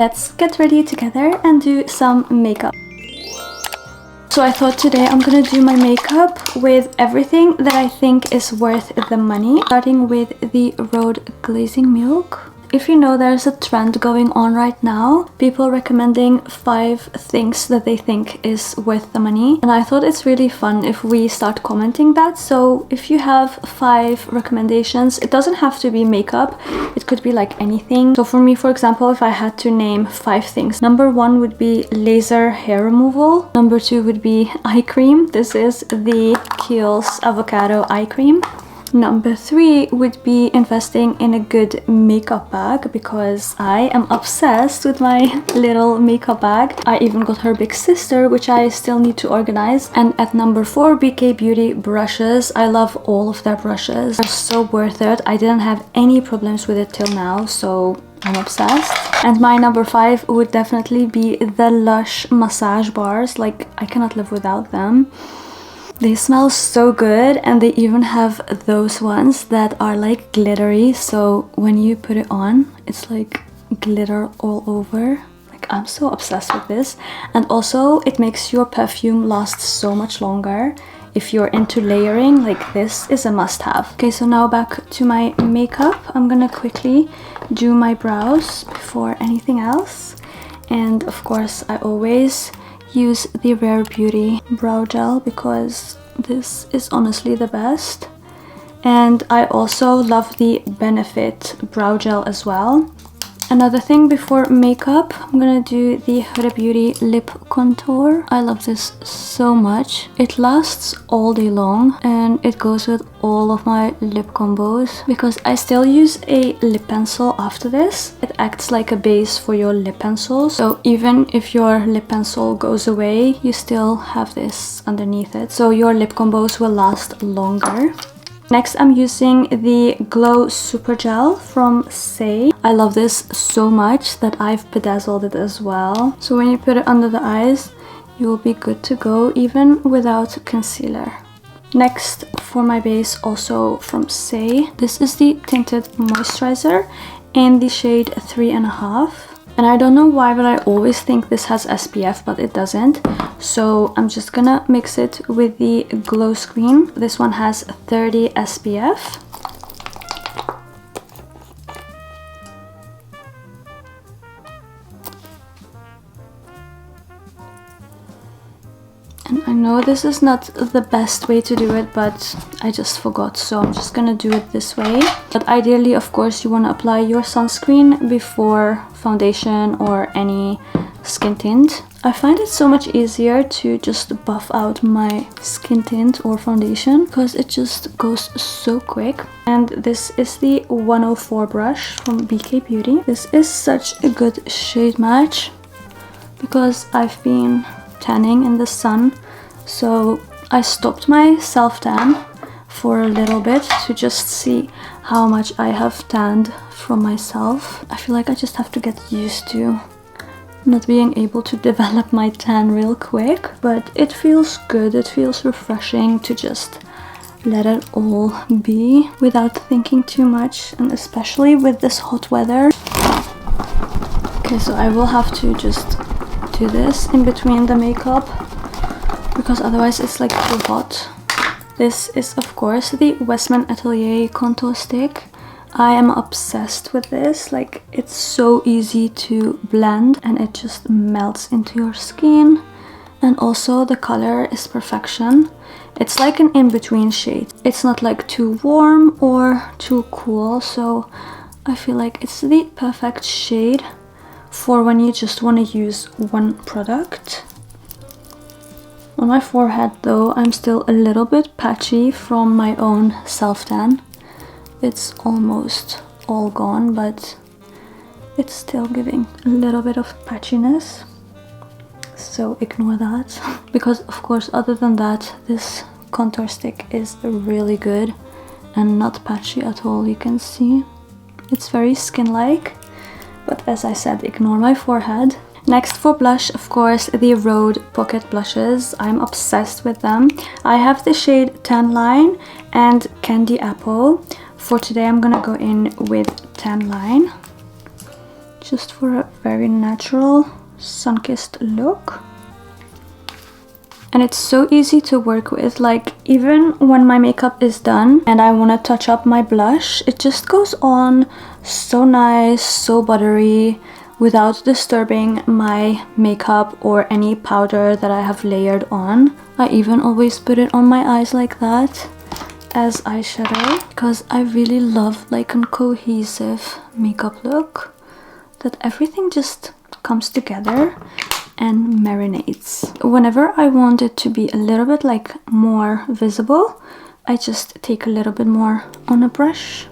Let's get ready together and do some makeup. So I thought today I'm gonna do my makeup with everything that I think is worth the money. Starting with the RHODE glazing milk. If you know, there's a trend going on right now, people recommending 5 things that they think is worth the money. And I thought it's really fun if we start commenting that. So if you have 5 recommendations, it doesn't have to be makeup, it could be like anything. So for me, for example, if I had to name 5 things, number 1 would be laser hair removal. Number 2 would be eye cream. This is the KIEHLS avocado eye cream. Number 3 would be investing in a good makeup bag, because I am obsessed with my little makeup bag. I even got her big sister, which I still need to organize. And at number 4, BK Beauty brushes. I love all of their brushes. They're so worth it. I didn't have any problems with it till now, so I'm obsessed. And my number 5 would definitely be the Lush massage bars. Like, I cannot live without them. They smell so good, and they even have those ones that are like glittery, so when you put it on, it's like glitter all over. Like, I'm so obsessed with this. And also it makes your perfume last so much longer. If you're into layering, like, this is a must-have. Okay, so now back to my makeup. I'm gonna quickly do my brows before anything else. And of course I always use the Rare Beauty brow gel, because this is honestly the best. And I also love the Benefit brow gel as well. Another thing before makeup, I'm gonna do the Huda Beauty lip contour. I love this so much. It lasts all day long and it goes with all of my lip combos, because I still use a lip pencil after this. It acts like a base for your lip pencil, so even if your lip pencil goes away, you still have this underneath it, so your lip combos will last longer. Next, I'm using the Glow Super Gel from SAIE. I love this so much that I've bedazzled it as well. So when you put it under the eyes, you will be good to go even without concealer. Next, for my base, also from SAIE, this is the Tinted Moisturizer in the shade 3.5. And I don't know why, but I always think this has SPF, but it doesn't. So I'm just gonna mix it with the Glow Screen. This one has 30 SPF. And I know this is not the best way to do it, but I just forgot, so I'm just gonna do it this way. But ideally, of course, you want to apply your sunscreen before foundation or any skin tint. I find it so much easier to just buff out my skin tint or foundation, because it just goes so quick. And this is the 104 brush from BK Beauty. This is such a good shade match, because I've been tanning in the sun, so I stopped my self tan for a little bit to just see how much I have tanned from myself. I feel like I just have to get used to not being able to develop my tan real quick, but it feels good. It feels refreshing to just let it all be without thinking too much, and especially with this hot weather. Okay, so I will have to just do this in between the makeup, because otherwise it's like too hot. This is of course the WESTMAN Atelier contour stick. I am obsessed with this. Like, it's so easy to blend and it just melts into your skin, and also the color is perfection. It's like an in-between shade. It's not like too warm or too cool, so I feel like it's the perfect shade for when you just want to use one product. On my forehead though, I'm still a little bit patchy from my own self-tan. It's almost all gone, but it's still giving a little bit of patchiness, so ignore that. Because of course, other than that, this contour stick is really good and not patchy at all. You can see it's very skin-like. But as I said, ignore my forehead. Next, for blush, of course, the RHODE pocket blushes. I'm obsessed with them. I have the shade Tan Line and Candy Apple. For today, I'm gonna go in with Tan Line. just for a very natural sun-kissed look. And it's so easy to work with, like even when my makeup is done and I want to touch up my blush, it just goes on so nice, so buttery, without disturbing my makeup or any powder that I have layered on. I even always put it on my eyes like that as eyeshadow, because I really love like a cohesive makeup look, that everything just comes together and marinates. Whenever I want it to be a little bit like more visible, I just take a little bit more on a brush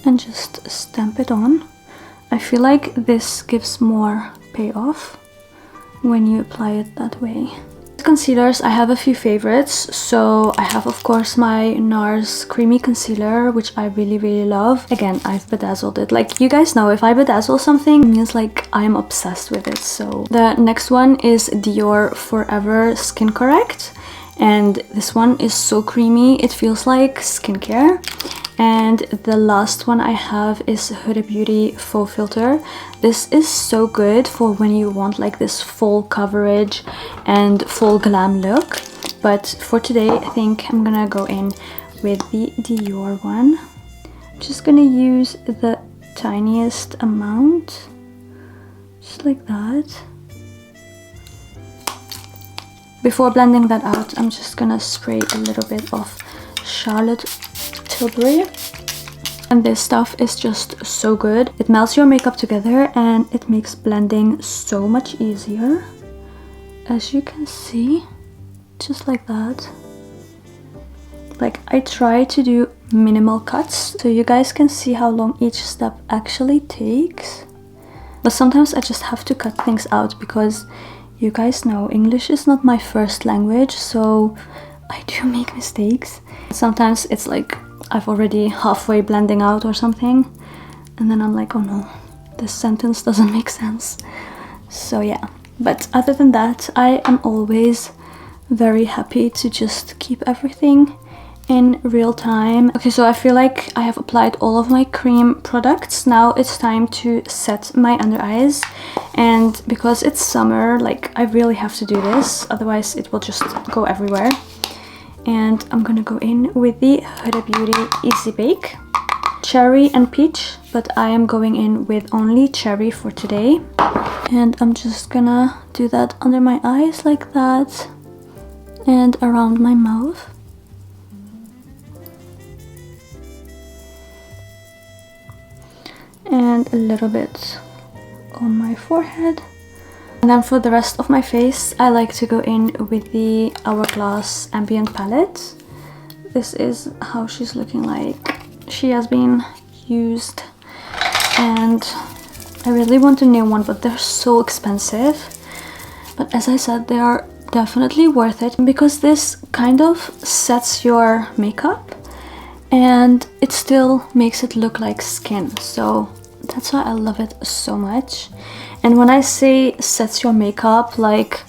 and just stamp it on. I feel like this gives more payoff when you apply it that way. Concealers, I have a few favorites. So I have of course my NARS creamy concealer, which I really love. Again, I've bedazzled it. Like you guys know, if I bedazzle something, it means like I'm obsessed with it. So the next one is DIOR Forever Skin Correct, and this one is so creamy, it feels like skincare. And the last one I have is HUDA BEAUTY Faux Filter. This is so good for when you want like this full coverage and full glam look. But for today, I think I'm gonna go in with the DIOR one. I'm just gonna use the tiniest amount, just like that. Before blending that out, I'm just gonna spray a little bit of Charlotte Tilbury, and this stuff is just so good. It melts your makeup together and it makes blending so much easier, as you can see, just like that. Like I try to do minimal cuts so you guys can see how long each step actually takes, but sometimes I just have to cut things out because you guys know English is not my first language, so I do make mistakes. Sometimes it's like I've already halfway blending out or something, and then I'm like, oh no, this sentence doesn't make sense. So yeah, but other than that, I am always very happy to just keep everything in real time. Okay, so I feel like I have applied all of my cream products. Now it's time to set my under eyes, and because it's summer, like I really have to do this, otherwise it will just go everywhere. And I'm gonna go in with the Huda Beauty Easy Bake Cherry and Peach, but I am going in with only cherry for today. And I'm just gonna do that under my eyes like that and around my mouth. And a little bit on my forehead. And then for the rest of my face, I like to go in with the Hourglass Ambient palette. This is how she's looking like. She has been used, and I really want a new one, but they're so expensive. But as I said, they are definitely worth it, because this kind of sets your makeup and it still makes it look like skin. So that's why I love it so much. And when I say sets your makeup, like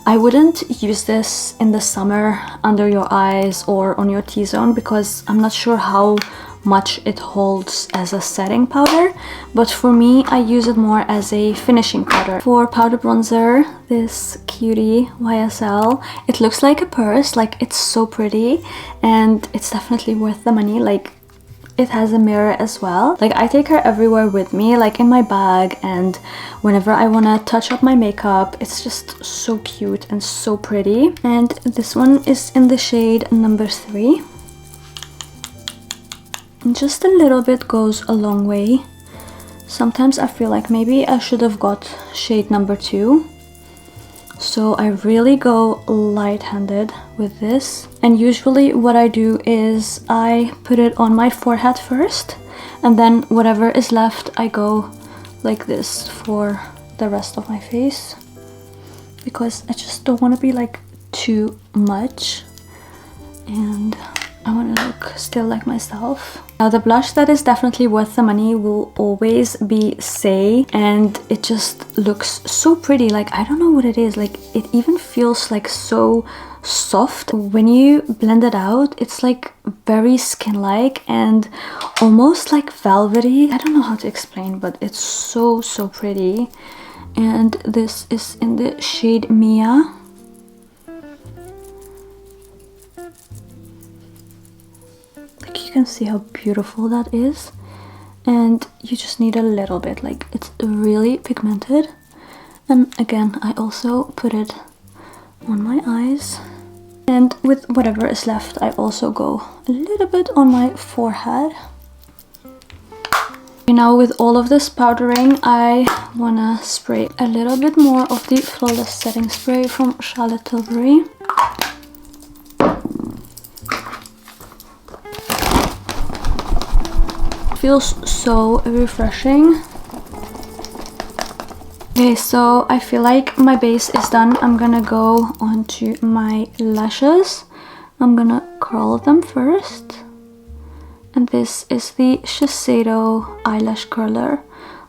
I wouldn't use this in the summer under your eyes or on your T-zone, because I'm not sure how much it holds as a setting powder, but for me I use it more as a finishing powder. For powder bronzer, this cutie YSL, it looks like a purse, like it's so pretty, and it's definitely worth the money. Like it has a mirror as well. Like I take her everywhere with me, like in my bag, and whenever I want to touch up my makeup, it's just so cute and so pretty. And this one is in the shade number 3. And just a little bit goes a long way. Sometimes I feel like maybe I should have got shade number 2. So I really go light-handed with this, and usually what I do is I put it on my forehead first, and then whatever is left I go like this for the rest of my face, because I just don't want to be like too much. And I want to look still like myself. Now the blush that is definitely worth the money will always be SAIE, and it just looks so pretty. Like, I don't know what it is, like it even feels like so soft. When you blend it out, it's like very skin-like and almost like velvety. I don't know how to explain, but it's so pretty. And this is in the shade Mia. Like, you can see how beautiful that is, and you just need a little bit. Like, it's really pigmented. And again, I also put it on my eyes, and with whatever is left I also go a little bit on my forehead. Now with all of this powdering, I wanna spray a little bit more of the Flawless Setting Spray from Charlotte Tilbury. Feels so refreshing. Okay, so I feel like my base is done. I'm gonna go onto my lashes. I'm gonna curl them first. And this is the Shiseido eyelash curler.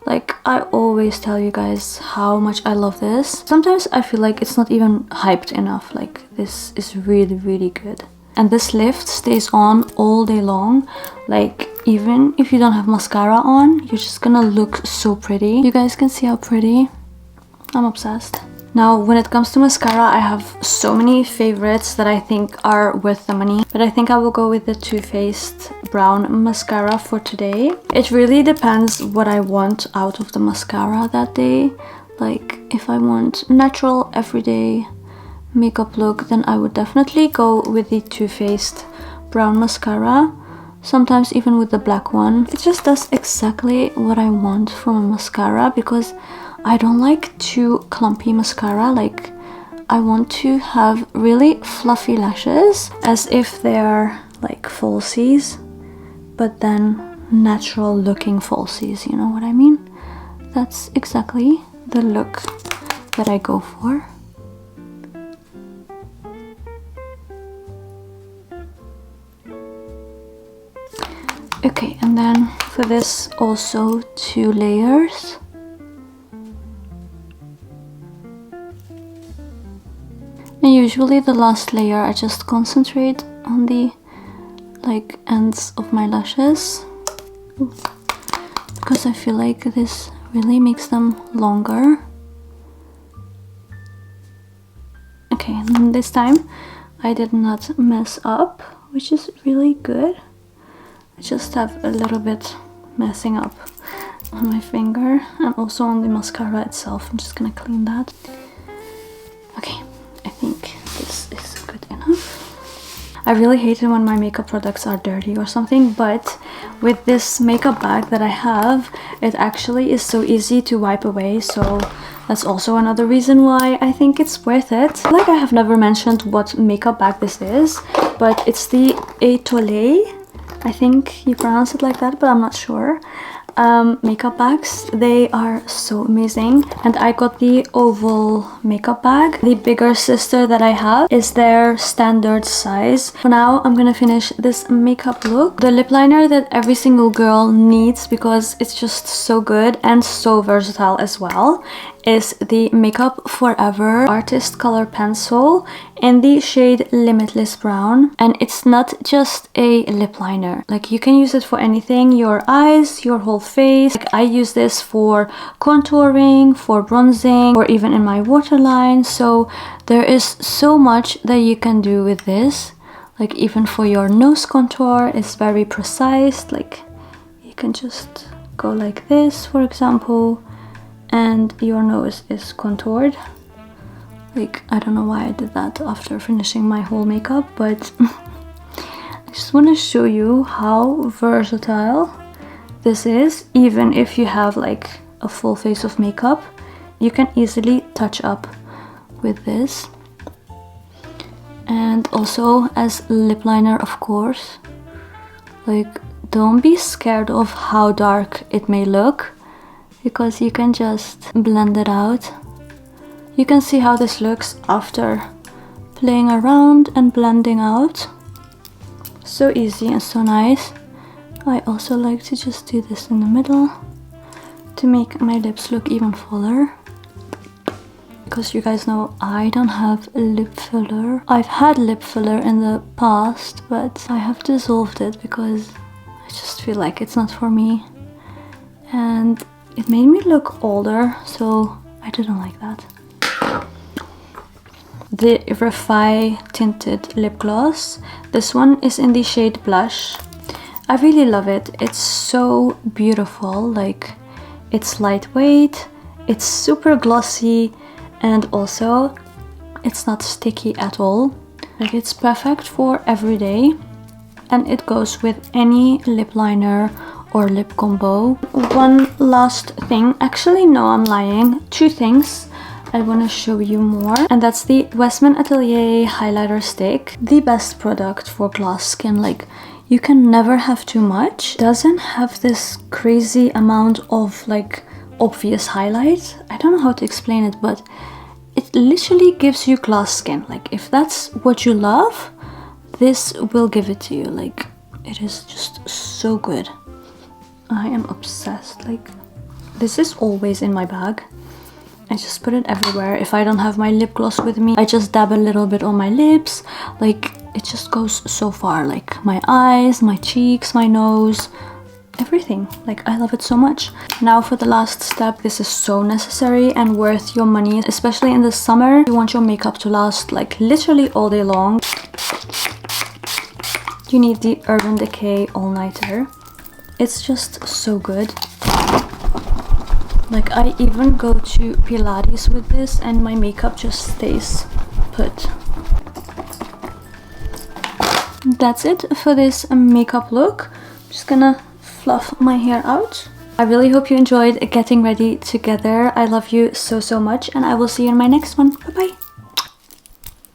Like, I always tell you guys how much I love this. Sometimes I feel like it's not even hyped enough. Like, this is really good. And this lift stays on all day long. Like, even if you don't have mascara on, you're just gonna look so pretty. You guys can see how pretty. I'm obsessed. Now, when it comes to mascara, I have so many favorites that I think are worth the money. But I think I will go with the Too Faced brown mascara for today. It really depends what I want out of the mascara that day. Like, if I want natural, everyday makeup look, then I would definitely go with the Too Faced brown mascara. Sometimes even with the black one. It just does exactly what I want from a mascara, because I don't like too clumpy mascara. Like, I want to have really fluffy lashes, as if they're like falsies, but then natural looking falsies, you know what I mean? That's exactly the look that I go for. Okay, and then for this also 2 layers. And usually the last layer I just concentrate on the like ends of my lashes, because I feel like this really makes them longer. Okay, and then this time I did not mess up, which is really good. I just have a little bit messing up on my finger and also on the mascara itself. I'm just gonna clean that. Okay, I think this is good enough. I really hate it when my makeup products are dirty or something, but with this makeup bag that I have, it actually is so easy to wipe away, so that's also another reason why I think it's worth it. Like, I have never mentioned what makeup bag this is, but it's the Atelier. I think you pronounce it like that, but I'm not sure. Makeup bags, they are so amazing, and I got the oval makeup bag. The bigger sister that I have is their standard size. For now, I'm gonna finish this makeup look. The lip liner that every single girl needs, because it's just so good and so versatile as well, is the Makeup Forever Artist Color Pencil in the shade Limitless Brown. And it's not just a lip liner. Like, you can use it for anything, your eyes, your whole face. Like, I use this for contouring, for bronzing, or even in my waterline. So there is so much that you can do with this. Like, even for your nose contour, it's very precise. Like, you can just go like this, for example, and your nose is contoured. Like, I don't know why I did that after finishing my whole makeup, but I just want to show you how versatile this is. Even if you have like a full face of makeup, you can easily touch up with this. And also as lip liner, of course. Like, don't be scared of how dark it may look, because you can just blend it out. You can see how this looks after playing around and blending out. So easy and so nice. I also like to just do this in the middle to make my lips look even fuller. Because you guys know I don't have lip filler. I've had lip filler in the past, but I have dissolved it because I just feel like it's not for me. And it made me look older, so I didn't like that. The REFY tinted lip gloss. This one is in the shade Blush. I really love it. It's so beautiful. Like, it's lightweight, it's super glossy, and also it's not sticky at all. Like, it's perfect for every day, and it goes with any lip liner or lip combo. One last thing, actually no, I'm lying, 2 things I want to show you more, and that's the WESTMAN Atelier highlighter stick. The best product for glass skin. Like, you can never have too much. Doesn't have this crazy amount of like obvious highlight. I don't know how to explain it, but it literally gives you glass skin. Like, if that's what you love, this will give it to you. Like, it is just so good. I am obsessed. Like, this is always in my bag. I just put it everywhere. If I don't have my lip gloss with me, I just dab a little bit on my lips. Like, it just goes so far. Like, my eyes, my cheeks, my nose, everything. Like, I love it so much. Now for the last step. This is so necessary and worth your money, especially in the summer. You want your makeup to last like literally all day long. You need the Urban Decay All Nighter. It's just so good. Like, I even go to Pilates with this and my makeup just stays put. That's it for this makeup look. I'm just gonna fluff my hair out. I really hope you enjoyed getting ready together. I love you so much, and I will see you in my next one. Bye bye.